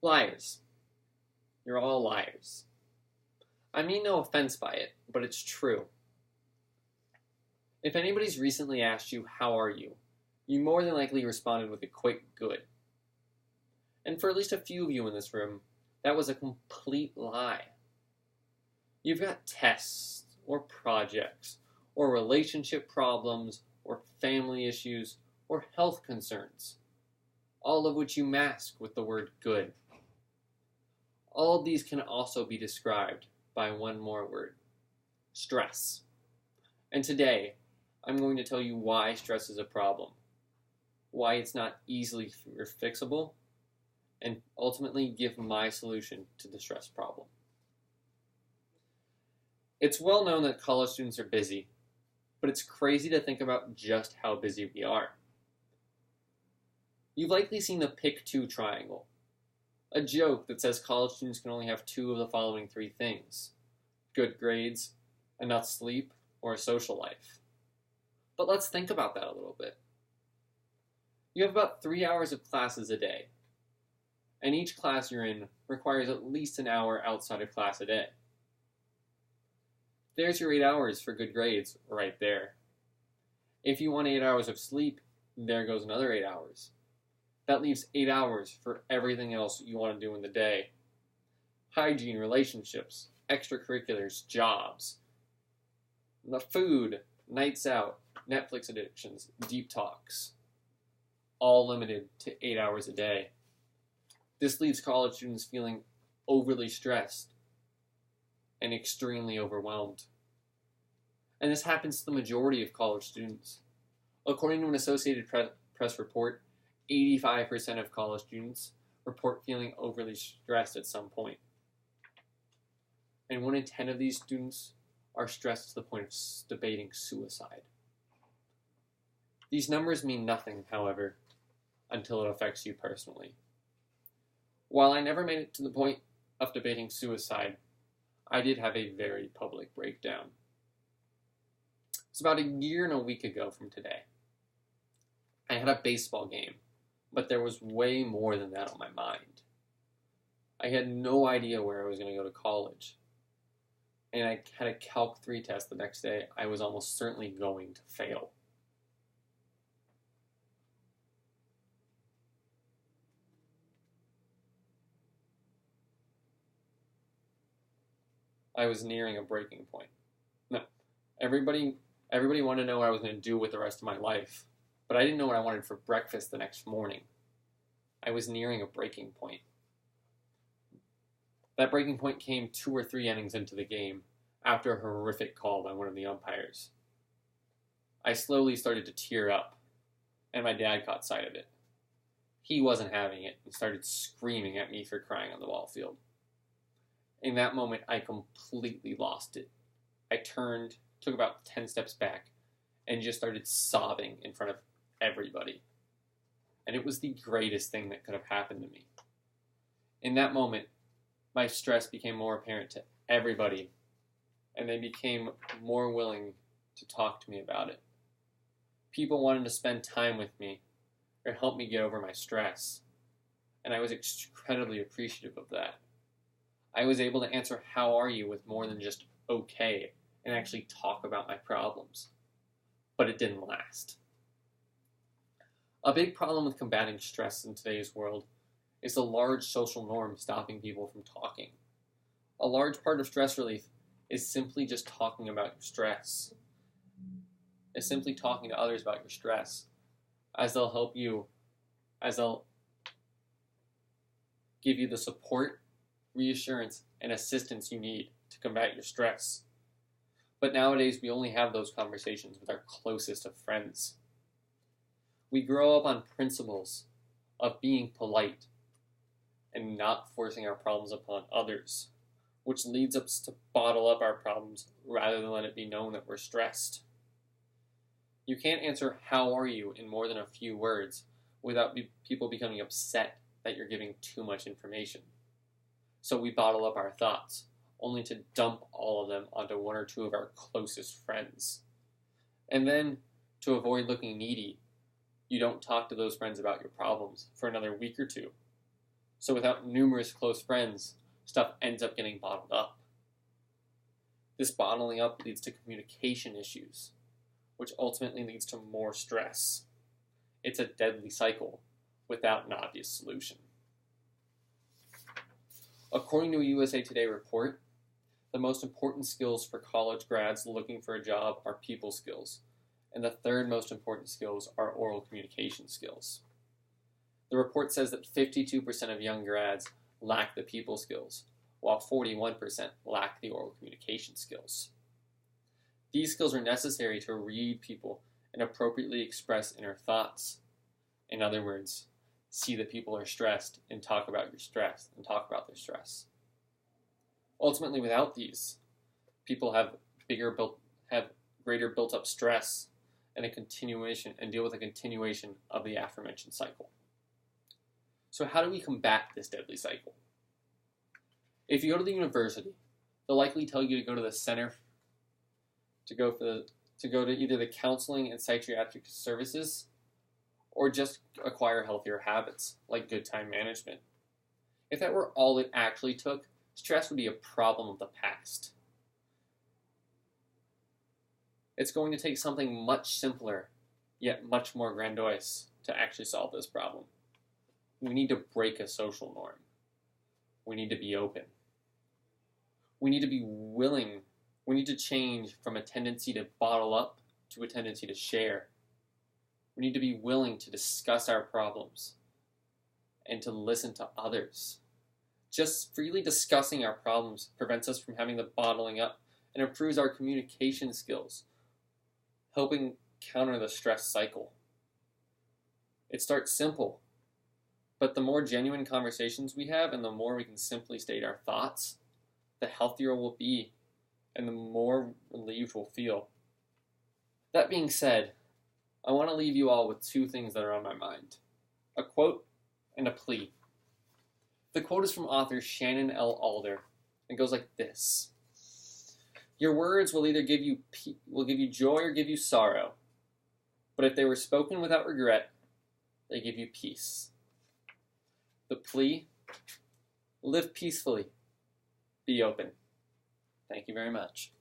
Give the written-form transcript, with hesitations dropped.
Liars. You're all liars. I mean no offense by it, but it's true. If anybody's recently asked you, how are you? You more than likely responded with a quick good. And for at least a few of you in this room, that was a complete lie. You've got tests, or projects, or relationship problems, or family issues, or health concerns, all of which you mask with the word good. All of these can also be described by one more word: stress. And today, I'm going to tell you why stress is a problem, why it's not easily fixable, and ultimately give my solution to the stress problem. It's well known that college students are busy, but it's crazy to think about just how busy we are. You've likely seen the Pick 2 triangle, a joke that says college students can only have two of the following three things: good grades, enough sleep, or a social life. But let's think about that a little bit. You have about 3 hours of classes a day, and each class you're in requires at least an hour outside of class a day. There's your 8 hours for good grades right there. If you want 8 hours of sleep, there goes another 8 hours. That leaves 8 hours for everything else you want to do in the day: hygiene, relationships, extracurriculars, jobs, the food, nights out, Netflix addictions, deep talks, all limited to 8 hours a day. This leaves college students feeling overly stressed and extremely overwhelmed. And this happens to the majority of college students. According to an Associated Press report, 85% of college students report feeling overly stressed at some point. And 1 in 10 of these students are stressed to the point of debating suicide. These numbers mean nothing, however, until it affects you personally. While I never made it to the point of debating suicide, I did have a very public breakdown. It's about a year and a week ago from today. I had a baseball game, but there was way more than that on my mind. I had no idea where I was going to go to college, and I had a Calc 3 test the next day I was almost certainly going to fail. I was nearing a breaking point. No, everybody wanted to know what I was going to do with the rest of my life, but I didn't know what I wanted for breakfast the next morning. I was nearing a breaking point. That breaking point came 2 or 3 innings into the game after a horrific call by one of the umpires. I slowly started to tear up, and my dad caught sight of it. He wasn't having it and started screaming at me for crying on the ball field. In that moment, I completely lost it. I turned, took about 10 steps back, and just started sobbing in front of everybody. And it was the greatest thing that could have happened to me. In that moment, my stress became more apparent to everybody, and they became more willing to talk to me about it. People wanted to spend time with me or help me get over my stress, and I was incredibly appreciative of that. I was able to answer "how are you" with more than just "okay" and actually talk about my problems. But it didn't last. A big problem with combating stress in today's world is the large social norm stopping people from talking. A large part of stress relief is simply just talking about your stress. Is simply talking to others about your stress, as they'll help you, as they'll give you the support, reassurance, and assistance you need to combat your stress. But nowadays, we only have those conversations with our closest of friends. We grow up on principles of being polite and not forcing our problems upon others, which leads us to bottle up our problems rather than let it be known that we're stressed. You can't answer "how are you" in more than a few words without people becoming upset that you're giving too much information. So we bottle up our thoughts, only to dump all of them onto 1 or 2 of our closest friends. And then, to avoid looking needy, you don't talk to those friends about your problems for another week or 2. So without numerous close friends, stuff ends up getting bottled up. This bottling up leads to communication issues, which ultimately leads to more stress. It's a deadly cycle without an obvious solution. According to a USA Today report, the most important skills for college grads looking for a job are people skills, and the third most important skills are oral communication skills. The report says that 52% of young grads lack the people skills, while 41% lack the oral communication skills. These skills are necessary to read people and appropriately express inner thoughts. In other words, see that people are stressed and talk about your stress and talk about their stress. Ultimately, without these, people have greater built-up stress and deal with a continuation of the aforementioned cycle. So how do we combat this deadly cycle? If you go to the university, they'll likely tell you to go to the center, to go to either the counseling and psychiatric services, or just acquire healthier habits, like good time management. If that were all it actually took, stress would be a problem of the past. It's going to take something much simpler, yet much more grandiose, to actually solve this problem. We need to break a social norm. We need to be open. We need to be willing. We need to change from a tendency to bottle up to a tendency to share. We need to be willing to discuss our problems and to listen to others. Just freely discussing our problems prevents us from having the bottling up and improves our communication skills, helping counter the stress cycle. It starts simple, but the more genuine conversations we have and the more we can simply state our thoughts, the healthier we'll be and the more relieved we'll feel. That being said, I want to leave you all with two things that are on my mind: a quote and a plea. The quote is from author Shannon L. Alder and goes like this: "Your words will either give you joy or give you sorrow, but if they were spoken without regret, they give you peace." The plea: live peacefully, be open. Thank you very much.